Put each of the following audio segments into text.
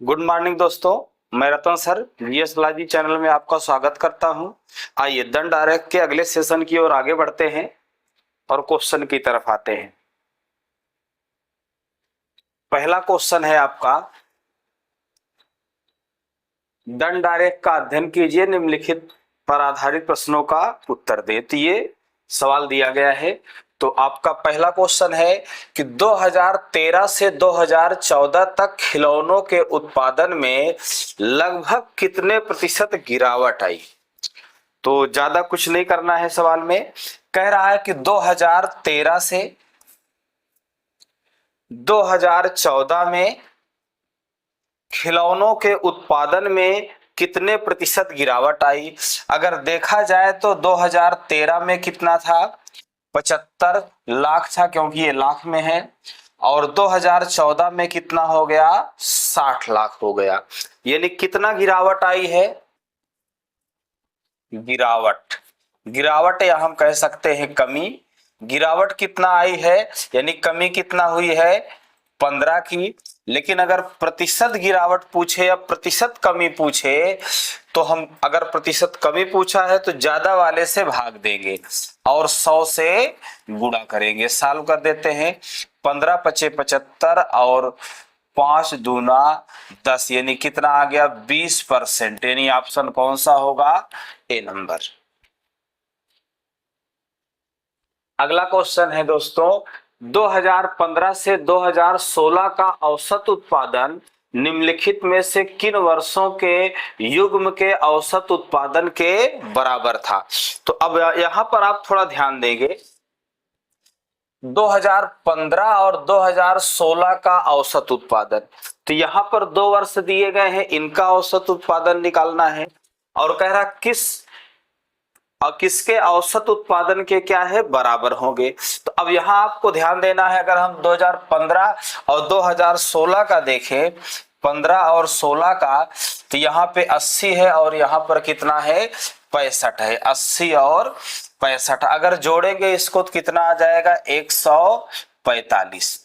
Good morning दोस्तों। मैं रतन sir VS लाजी channel में आपका स्वागत करता हूं। आइए दंड आरेख के अगले सेशन की ओर आगे बढ़ते हैं और क्वेश्चन की तरफ आते हैं। पहला क्वेश्चन है आपका, दंड आरेख का अध्ययन कीजिए, निम्नलिखित पर आधारित प्रश्नों का उत्तर दे। तो ये सवाल दिया गया है। तो आपका पहला क्वेश्चन है कि 2013 से 2014 तक खिलौनों के उत्पादन में लगभग कितने प्रतिशत गिरावट आई। तो ज्यादा कुछ नहीं करना है। सवाल में कह रहा है कि 2013 से 2014 में खिलौनों के उत्पादन में कितने प्रतिशत गिरावट आई। अगर देखा जाए तो 2013 में कितना था, 75 लाख था, क्योंकि ये लाख में है। और 2014 में कितना हो गया, 60 लाख हो गया। यानी कितना गिरावट आई है, गिरावट या हम कह सकते हैं कमी। गिरावट कितना आई है, यानी कमी कितना हुई है, 15 की। लेकिन अगर प्रतिशत गिरावट पूछे या प्रतिशत कमी पूछे तो हम, अगर प्रतिशत कमी पूछा है तो ज्यादा वाले से भाग देंगे और 100 से गुणा करेंगे। सॉल्व कर देते हैं। 15 पचे 75 और 5 दूना 10, यानी कितना आ गया, 20%। यानी ऑप्शन कौन सा होगा, ए नंबर। अगला क्वेश्चन है दोस्तों, 2015 से 2016 का औसत उत्पादन निम्नलिखित में से किन वर्षों के युग्म के औसत उत्पादन के बराबर था। तो अब यहां पर आप थोड़ा ध्यान देंगे, 2015 और 2016 का औसत उत्पादन। तो यहां पर 2 वर्ष दिए गए हैं, इनका औसत उत्पादन निकालना है। और कह रहा किसके औसत उत्पादन के क्या है, बराबर होंगे। तो अब यहां आपको ध्यान देना है, अगर हम 2015 और 2016 का देखें, 15 और 16 का, तो यहाँ पे 80 है और यहाँ पर कितना है, 65 है। 80 और 65 अगर जोड़ेंगे इसको तो कितना आ जाएगा, 145।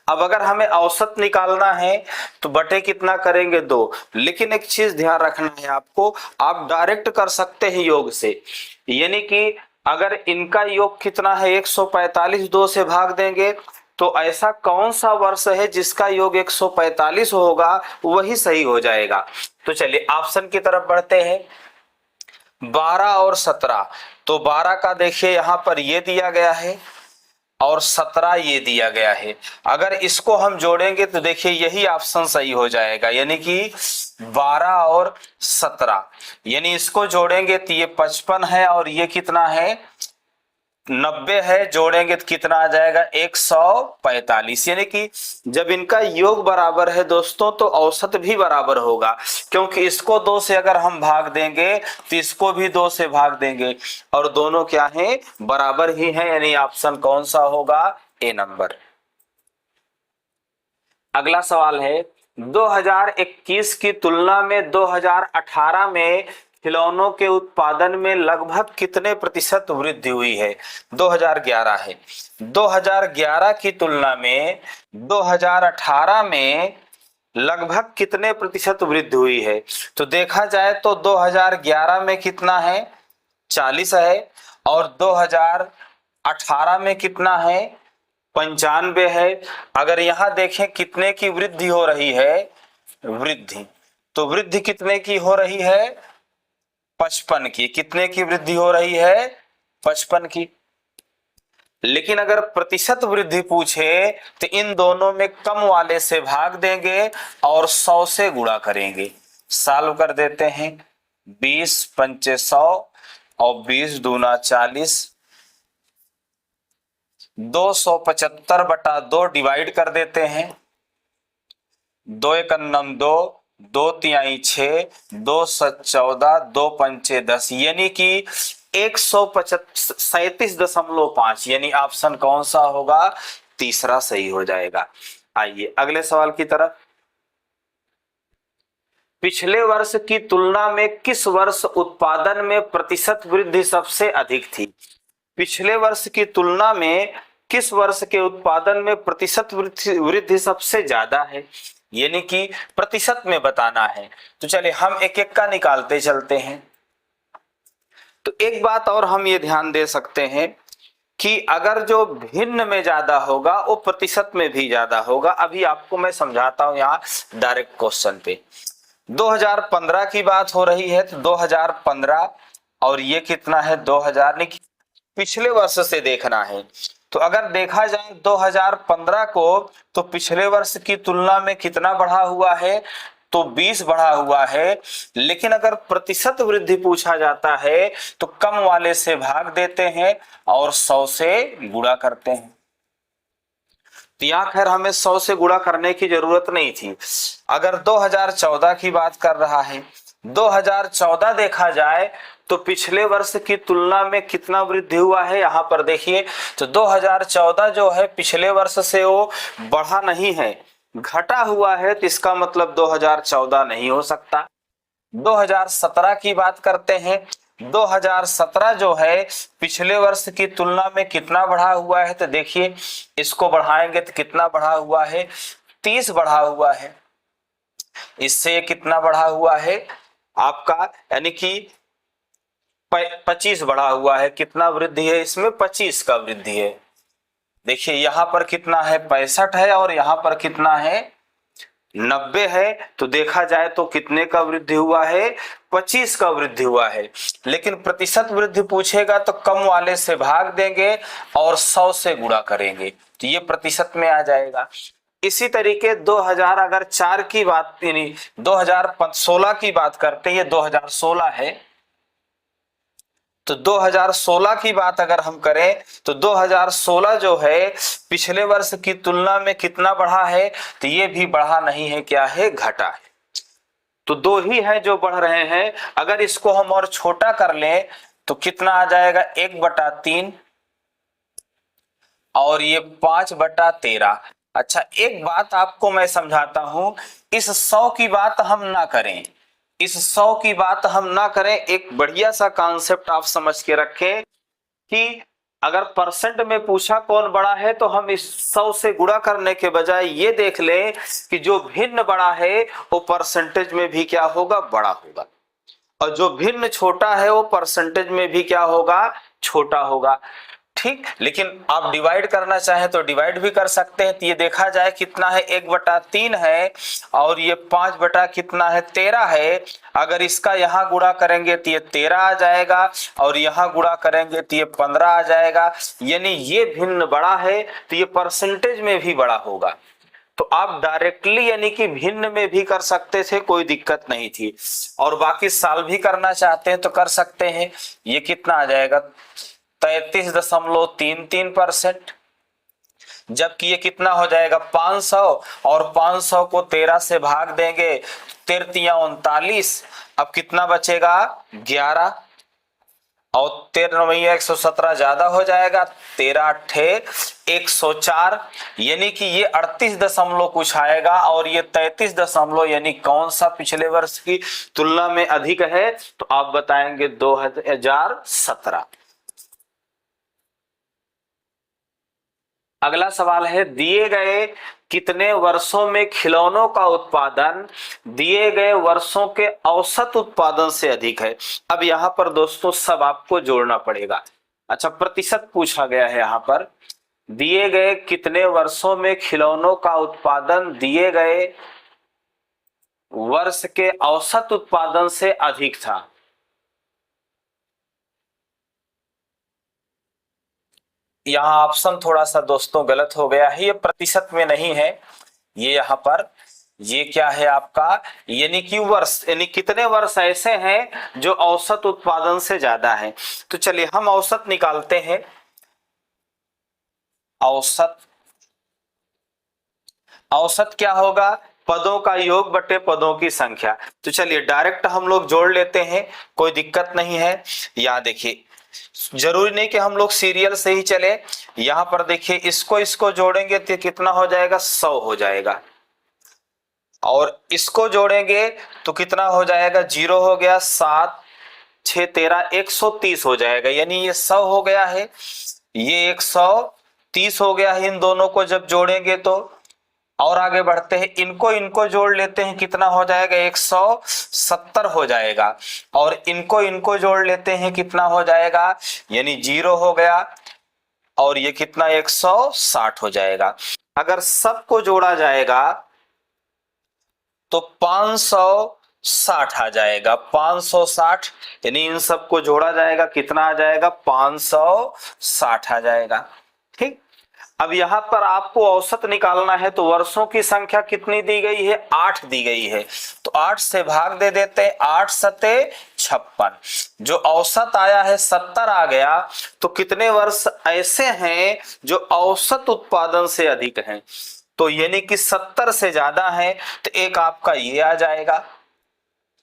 अब अगर हमें औसत निकालना है तो बटे कितना करेंगे, 2। लेकिन एक चीज ध्यान रखना है आपको, आप डायरेक्ट कर सकते हैं योग से। यानी कि अगर इनका योग कितना है, 145, 2 से भाग देंगे तो ऐसा कौन सा वर्ष है जिसका योग 145 होगा, वही सही हो जाएगा। तो चलिए ऑप्शन की तरफ बढ़ते हैं। 12 और 17, तो 12 का देखिए यहां पर ये दिया गया है और 17 ये दिया गया है। अगर इसको हम जोड़ेंगे तो देखिए यही ऑप्शन सही हो जाएगा, यानी कि 12 और 17, यानी इसको जोड़ेंगे तो ये 55 है और ये कितना है, 90 है। जोड़ेंगे तो कितना आ जाएगा, 145। यानी कि जब इनका योग बराबर है दोस्तों तो औसत भी बराबर होगा, क्योंकि इसको 2 से अगर हम भाग देंगे तो इसको भी 2 से भाग देंगे और दोनों क्या हैं, बराबर ही हैं। यानी ऑप्शन कौन सा होगा, ए नंबर। अगला सवाल है, 2021 की तुलना में 2018 में खिलौनों के उत्पादन में लगभग कितने प्रतिशत वृद्धि हुई है। 2011 है, 2011 की तुलना में 2018 में लगभग कितने प्रतिशत वृद्धि हुई है। तो देखा जाए तो 2011 में कितना है, 40 है, और 2018 में कितना है, 95 है। अगर यहां देखें कितने की वृद्धि हो रही है, वृद्धि, तो वृद्धि कितने की हो रही है, 55 की। कितने की वृद्धि हो रही है, 55 की। लेकिन अगर प्रतिशत वृद्धि पूछे तो इन दोनों में कम वाले से भाग देंगे और 100 से गुणा करेंगे। सॉल्व कर देते हैं। 20 पंचे 100 और 20 दूना 40, 275/2 डिवाइड कर देते हैं। 2 एकम 2, 2 तिहाई 6, 2 सत 14, 2 पंचे 10, यानी कि 137.5। यानी ऑप्शन कौन सा होगा, तीसरा सही हो जाएगा। आइए अगले सवाल की तरफ। पिछले वर्ष की तुलना में किस वर्ष उत्पादन में प्रतिशत वृद्धि सबसे अधिक थी। पिछले वर्ष की तुलना में किस वर्ष के उत्पादन में प्रतिशत वृद्धि सबसे ज्यादा है। यानी कि प्रतिशत में बताना है। तो चलिए हम एक एक का निकालते चलते हैं। तो एक बात और हम ये ध्यान दे सकते हैं कि अगर जो भिन्न में ज्यादा होगा वो प्रतिशत में भी ज्यादा होगा। अभी आपको मैं समझाता हूं यहाँ डायरेक्ट क्वेश्चन पे। 2015 की बात हो रही है तो 2015 और ये कितना है 2000, नहीं पिछले वर्ष से देखना है। तो अगर देखा जाए 2015 को तो पिछले वर्ष की तुलना में कितना बढ़ा हुआ है, तो 20 बढ़ा हुआ है। लेकिन अगर प्रतिशत वृद्धि पूछा जाता है तो कम वाले से भाग देते हैं और 100 से गुणा करते हैं। तो यहाँ खैर हमें 100 से गुणा करने की जरूरत नहीं थी। अगर 2014 की बात कर रहा है, 2014 देखा जाए तो पिछले वर्ष की तुलना में कितना वृद्धि हुआ है यहाँ पर देखिए। तो 2014 जो है पिछले वर्ष से वो बढ़ा नहीं है, घटा हुआ है। तो इसका मतलब 2014 नहीं हो सकता। 2017 की बात करते हैं। 2017 जो है पिछले वर्ष की तुलना में कितना बढ़ा हुआ है, तो देखिए इसको बढ़ाएंगे तो कितना बढ़ा हुआ है, 30 बढ़ा हुआ है। इससे कितना बढ़ा हुआ है आपका, यानी कि 25 बढ़ा हुआ है। कितना वृद्धि है इसमें, 25 का वृद्धि है। देखिए यहाँ पर कितना है 65 है और यहाँ पर कितना है 90 है। तो देखा जाए तो कितने का वृद्धि हुआ है, 25 का वृद्धि हुआ है। लेकिन प्रतिशत वृद्धि पूछेगा तो कम वाले से भाग देंगे और 100 से गुणा करेंगे, तो ये प्रतिशत में आ जाएगा। इसी तरीके 2000 अगर 4 की बात यानी 2016 की बात करते हैं, ये 2016 है। तो 2016 की बात अगर हम करें तो 2016 जो है पिछले वर्ष की तुलना में कितना बढ़ा है, तो ये भी बढ़ा नहीं है, क्या है घटा है। तो दो ही है जो बढ़ रहे हैं। अगर इसको हम और छोटा कर लें तो कितना आ जाएगा 1/3 और ये 5/13। अच्छा एक बात आपको मैं समझाता हूं, इस 100 की बात हम ना करें, इस 100 की बात हम ना करें। एक बढ़िया सा कॉन्सेप्ट आप समझ के रखें कि अगर परसेंट में पूछा कौन बड़ा है तो हम इस 100 से गुणा करने के बजाय ये देख लें कि जो भिन्न बड़ा है वो परसेंटेज में भी क्या होगा, बड़ा होगा, और जो भिन्न छोटा है वो परसेंटेज में भी क्या होगा, छोटा होगा। ठीक, लेकिन आप डिवाइड करना चाहें तो डिवाइड भी कर सकते हैं। तो ये देखा जाए कितना है 1/3 है और ये 5 कितना है 13 है। अगर इसका यहाँ गुणा करेंगे तो ये 13 आ जाएगा और यहाँ गुणा करेंगे तो ये 15 आ जाएगा। यानी ये भिन्न बड़ा है तो ये परसेंटेज में भी बड़ा होगा। तो आप डायरेक्टली यानी कि भिन्न में भी कर सकते थे, कोई दिक्कत नहीं थी। और बाकी साल भी करना चाहते हैं तो कर सकते हैं। ये कितना आ जाएगा 33.33%। जबकि ये कितना हो जाएगा 500 और 500 को 13 से भाग देंगे 13 39। अब कितना बचेगा 11 और 13 117 ज्यादा हो जाएगा 13 8 104। यानी कि ये 38 दशमलव कुछ आएगा और ये 33 दशमलव, यानी कौन सा पिछले वर्ष की तुलना में अधिक है, तो आप बताएंगे 2017। अगला सवाल है दिए गए कितने वर्षों में खिलौनों का उत्पादन दिए गए वर्षों के औसत उत्पादन से अधिक है। अब यहाँ पर दोस्तों सब आपको जोड़ना पड़ेगा। अच्छा प्रतिशत पूछा गया है यहाँ पर, दिए गए कितने वर्षों में खिलौनों का उत्पादन दिए गए वर्ष के औसत उत्पादन से अधिक था। यहाँ ऑप्शन थोड़ा सा दोस्तों गलत हो गया है, ये प्रतिशत में नहीं है, ये यहाँ पर ये क्या है आपका, यानी कि वर्ष, यानी कितने वर्ष ऐसे हैं जो औसत उत्पादन से ज्यादा है। तो चलिए हम औसत निकालते हैं। औसत, औसत क्या होगा, पदों का योग बटे पदों की संख्या। तो चलिए डायरेक्ट हम लोग जोड़ लेते हैं, कोई दिक्कत नहीं है। यहाँ देखिए जरूरी नहीं कि हम लोग सीरियल से ही चले। यहां पर देखिए इसको इसको जोड़ेंगे तो कितना हो जाएगा 100 हो जाएगा, और इसको जोड़ेंगे तो कितना हो जाएगा 0 हो गया, 7 6 13 130 हो जाएगा। यानी ये 100 हो गया है, ये 130 हो गया है। इन दोनों को जब जोड़ेंगे तो और आगे बढ़ते हैं, इनको इनको जोड़ लेते हैं, कितना हो जाएगा 170 हो जाएगा। और इनको इनको जोड़ लेते हैं, कितना हो जाएगा, यानी 0 हो गया। और ये कितना 160 हो जाएगा। अगर सबको जोड़ा जाएगा तो 560 आ जाएगा। 560 यानी इन सबको जोड़ा जाएगा, कितना आ जाएगा 560 आ जाएगा। ठीक, अब यहां पर आपको औसत निकालना है, तो वर्षों की संख्या कितनी दी गई है, 8 दी गई है। तो 8 से भाग दे देते हैं, 8 सते 56। जो औसत आया है 70 आ गया। तो कितने वर्ष ऐसे हैं जो औसत उत्पादन से अधिक हैं, तो यानी कि 70 से ज्यादा है। तो एक आपका ये आ जाएगा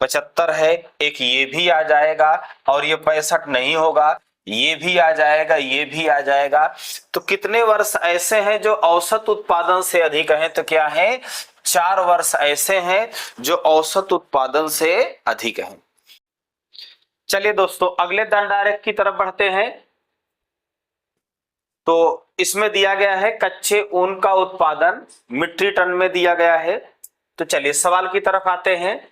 75 है, एक ये भी आ जाएगा, और ये 65 नहीं होगा, ये भी आ जाएगा, ये भी आ जाएगा। तो कितने वर्ष ऐसे हैं जो औसत उत्पादन से अधिक हैं, तो क्या है 4 वर्ष ऐसे हैं जो औसत उत्पादन से अधिक हैं। चलिए दोस्तों अगले दंडारेख की तरफ बढ़ते हैं। तो इसमें दिया गया है कच्चे ऊन का उत्पादन मीट्रिक टन में दिया गया है। तो चलिए सवाल की तरफ आते हैं।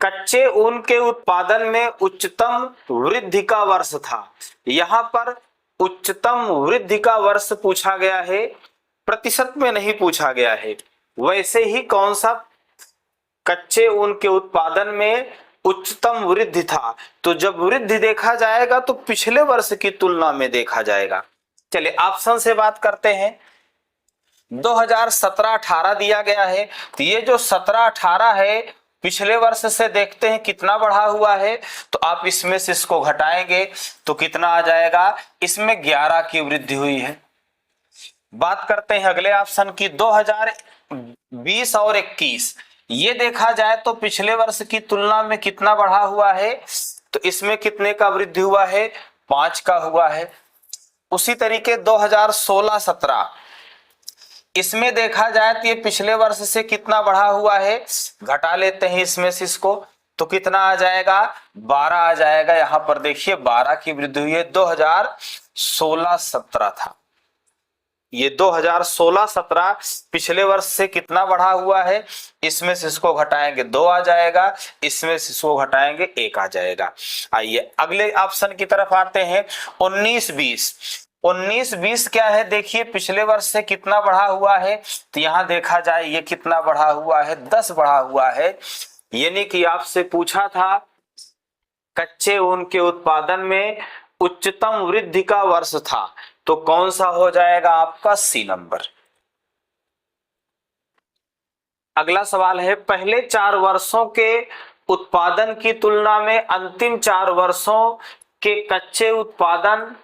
कच्चे ऊन के उत्पादन में उच्चतम वृद्धि का वर्ष था। यहां पर उच्चतम वृद्धि का वर्ष पूछा गया है, प्रतिशत में नहीं पूछा गया है। वैसे ही कौन सा कच्चे ऊन के उत्पादन में उच्चतम वृद्धि था, तो जब वृद्धि देखा जाएगा तो पिछले वर्ष की तुलना में देखा जाएगा। चलिए ऑप्शन से बात करते हैं। 2017-18 दिया गया है, तो ये जो 17-18 है पिछले वर्ष से देखते हैं कितना बढ़ा हुआ है। तो आप इसमें से इसको घटाएंगे तो कितना आ जाएगा, इसमें 11 की वृद्धि हुई है। बात करते हैं अगले ऑप्शन की, 2020 और 21, ये देखा जाए तो पिछले वर्ष की तुलना में कितना बढ़ा हुआ है, तो इसमें कितने का वृद्धि हुआ है, 5 का हुआ है। उसी तरीके 2016-17, इसमें देखा जाए तो ये पिछले वर्ष से कितना बढ़ा हुआ है, घटा लेते हैं इसमें से इसको, तो कितना आ जाएगा 12 आ जाएगा। यहां पर देखिए 12 की वृद्धि हुई है। 2016-17 था, ये 2016-17 पिछले वर्ष से कितना बढ़ा हुआ है, इसमें से इसको घटाएंगे 2 आ जाएगा, इसमें से इसको घटाएंगे 1 आ जाएगा। आइए अगले ऑप्शन की तरफ आते हैं। 19-20, 19-20 क्या है, देखिए पिछले वर्ष से कितना बढ़ा हुआ है, तो यहां देखा जाए ये कितना बढ़ा हुआ है, 10 बढ़ा हुआ है। यानी कि आपसे पूछा था कच्चे ऊन के उत्पादन में उच्चतम वृद्धि का वर्ष था, तो कौन सा हो जाएगा आपका सी नंबर। अगला सवाल है, पहले 4 वर्षों के उत्पादन की तुलना में अंतिम 4 वर्षों के कच्चे उत्पादन,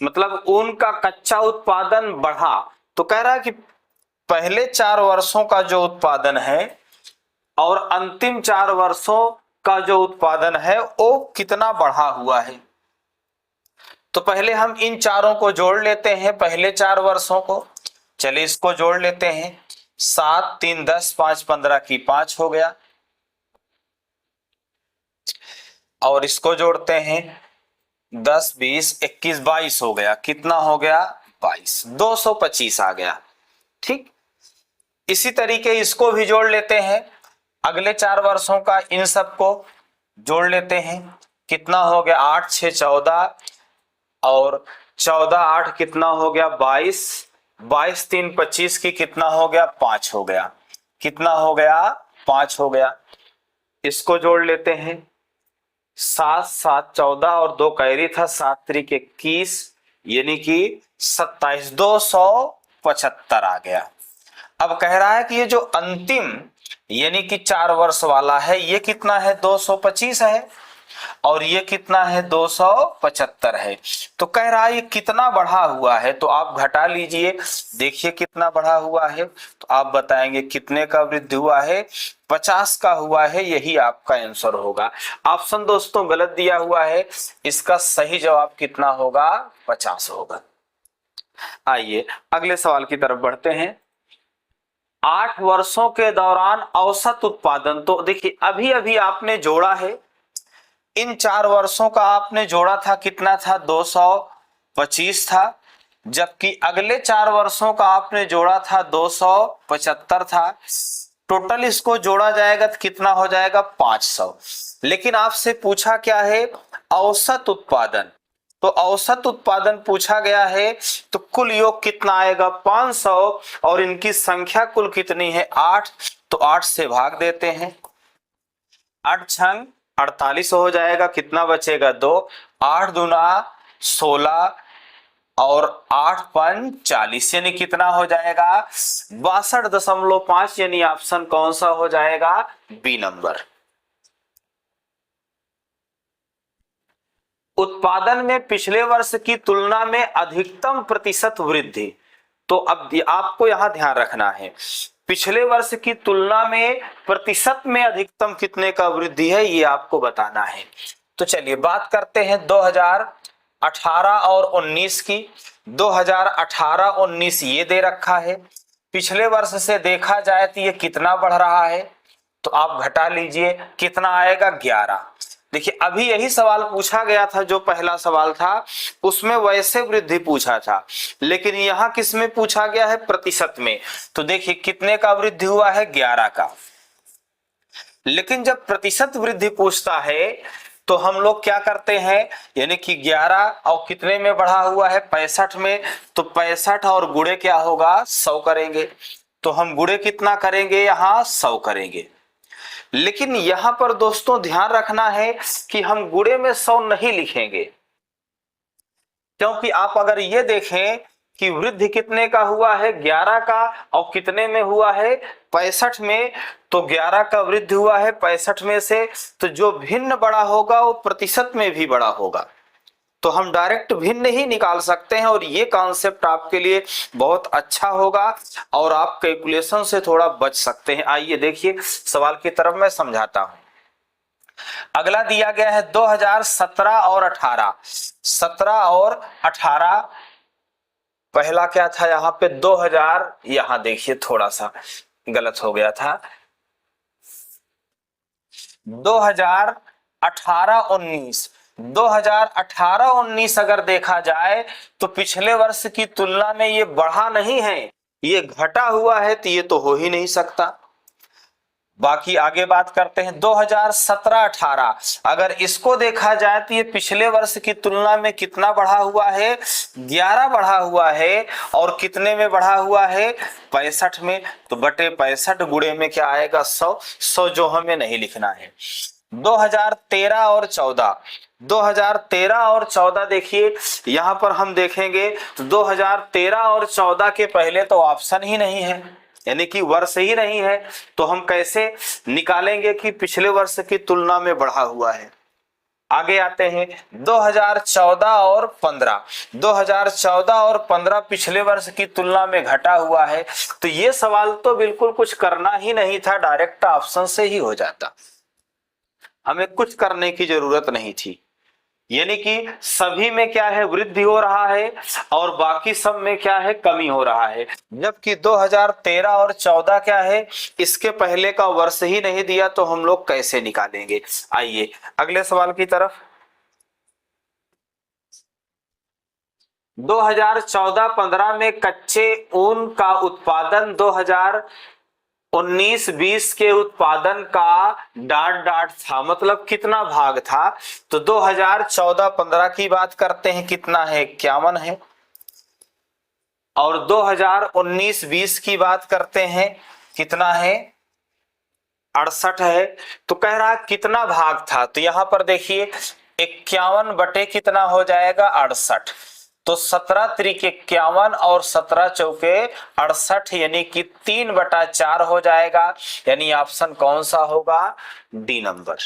मतलब ऊन का कच्चा उत्पादन बढ़ा। तो कह रहा है कि पहले 4 वर्षों का जो उत्पादन है और अंतिम 4 वर्षों का जो उत्पादन है वो कितना बढ़ा हुआ है। तो पहले हम इन चारों को जोड़ लेते हैं, पहले 4 वर्षों को। चलिए इसको जोड़ लेते हैं, 7 3 10 5 15 की 5 हो गया। और इसको जोड़ते हैं 10 20 21 22 हो गया। कितना हो गया 22, 225 आ गया। ठीक, इसी तरीके इसको भी जोड़ लेते हैं, अगले 4 वर्षों का इन सबको जोड़ लेते हैं। कितना हो गया 8 6 14 और 14 8 कितना हो गया 22, 22 3 25 की कितना हो गया 5 हो गया। कितना हो गया 5 हो गया। इसको जोड़ लेते हैं, 7 7 14 और 2 कैरी था, 7 3 21 यानी कि 27, 275 आ गया। अब कह रहा है कि ये जो अंतिम यानी कि 4 वर्ष वाला है ये कितना है 225 है, और ये कितना है 275 है। तो कह रहा है ये कितना बढ़ा हुआ है, तो आप घटा लीजिए, देखिए कितना बढ़ा हुआ है। तो आप बताएंगे कितने का वृद्धि हुआ है, 50 का हुआ है। यही आपका आंसर होगा। ऑप्शन दोस्तों गलत दिया हुआ है, इसका सही जवाब कितना होगा 50 होगा। आइए अगले सवाल की तरफ बढ़ते हैं। 8 वर्षों के दौरान औसत उत्पादन, तो देखिए अभी अभी आपने जोड़ा है, इन 4 वर्षों का आपने जोड़ा था, कितना था 225 था। जबकि अगले 4 वर्षों का आपने जोड़ा था 275 था। टोटल इसको जोड़ा जाएगा तो कितना हो जाएगा 500। लेकिन आपसे पूछा क्या है, औसत उत्पादन। तो औसत उत्पादन पूछा गया है, तो कुल योग कितना आएगा 500 और इनकी संख्या कुल कितनी है 8। तो 8 से भाग देते हैं, 8 छंग 48 हो जाएगा, कितना बचेगा 2। 8 दूना 16 और 8 पंच 40, यानी कितना हो जाएगा 62.5, यानी ऑप्शन कौन सा हो जाएगा बी नंबर। उत्पादन में पिछले वर्ष की तुलना में अधिकतम प्रतिशत वृद्धि। तो अब आपको यहां ध्यान रखना है, पिछले वर्ष की तुलना में प्रतिशत में अधिकतम कितने का वृद्धि है ये आपको बताना है। तो चलिए बात करते हैं 2018 और 19 की। 2018-19 ये दे रखा है, पिछले वर्ष से देखा जाए तो ये कितना बढ़ रहा है, तो आप घटा लीजिए कितना आएगा 11। देखिए अभी यही सवाल पूछा गया था, जो पहला सवाल था उसमें वैसे वृद्धि पूछा था, लेकिन यहाँ किस में पूछा गया है प्रतिशत में। तो देखिए कितने का वृद्धि हुआ है 11 का। लेकिन जब प्रतिशत वृद्धि पूछता है तो हम लोग क्या करते हैं, यानी कि 11 और कितने में बढ़ा हुआ है 65 में, तो 65 और गुणे क्या होगा 100 करेंगे। तो हम गुणे कितना करेंगे यहाँ 100 करेंगे। लेकिन यहां पर दोस्तों ध्यान रखना है कि हम गुणे में 100 नहीं लिखेंगे, क्योंकि आप अगर ये देखें कि वृद्धि कितने का हुआ है 11 का और कितने में हुआ है 65 में, तो 11 का वृद्धि हुआ है 65 में से, तो जो भिन्न बड़ा होगा वो प्रतिशत में भी बड़ा होगा। तो हम डायरेक्ट भिन्न ही निकाल सकते हैं और ये कॉन्सेप्ट आपके लिए बहुत अच्छा होगा और आप कैलकुलेशन से थोड़ा बच सकते हैं। आइए देखिए सवाल की तरफ मैं समझाता हूं। अगला दिया गया है 2017 और 18। 17 और 18, पहला क्या था यहाँ पे 2000, यहाँ देखिए थोड़ा सा गलत हो गया था, 2018-19। 2018-19 अगर देखा जाए तो पिछले वर्ष की तुलना में ये बढ़ा नहीं है, ये घटा हुआ है, तो ये तो हो ही नहीं सकता। बाकी आगे बात करते हैं 2017-18, अगर इसको देखा जाए तो ये पिछले वर्ष की तुलना में कितना बढ़ा हुआ है 11 बढ़ा हुआ है, और कितने में बढ़ा हुआ है 65 में, तो बटे 65 गुणे में क्या आएगा 100। 100 जो हमें नहीं लिखना है। 2013 और 14, 2013 और 14 देखिए यहां पर हम देखेंगे तो 2013 और 14 के पहले तो ऑप्शन ही नहीं है, यानी कि वर्ष ही नहीं है, तो हम कैसे निकालेंगे कि पिछले वर्ष की तुलना में बढ़ा हुआ है। आगे आते हैं 2014 और 15। 2014 और 15 पिछले वर्ष की तुलना में घटा हुआ है, तो ये सवाल तो बिल्कुल कुछ करना ही नहीं था, डायरेक्ट ऑप्शन से ही हो जाता, हमें कुछ करने की जरूरत नहीं थी। यानी कि सभी में क्या है वृद्धि हो रहा है और बाकी सब में क्या है कमी हो रहा है, जबकि 2013 और 14 क्या है इसके पहले का वर्ष ही नहीं दिया, तो हम लोग कैसे निकालेंगे। आइए अगले सवाल की तरफ। 2014-15 में कच्चे ऊन का उत्पादन 2019-20 के उत्पादन का डाट था, मतलब कितना भाग था, तो 2014-15 की बात करते हैं कितना है 51 है, और 2019-20 की बात करते हैं कितना है 68 है। तो कह रहा कितना भाग था, तो यहां पर देखिए 51 बटे कितना हो जाएगा 68, तो 17 त्रिक 51 और 17 चौके 68, यानी कि 3/4 हो जाएगा, यानी ऑप्शन कौन सा होगा डी नंबर।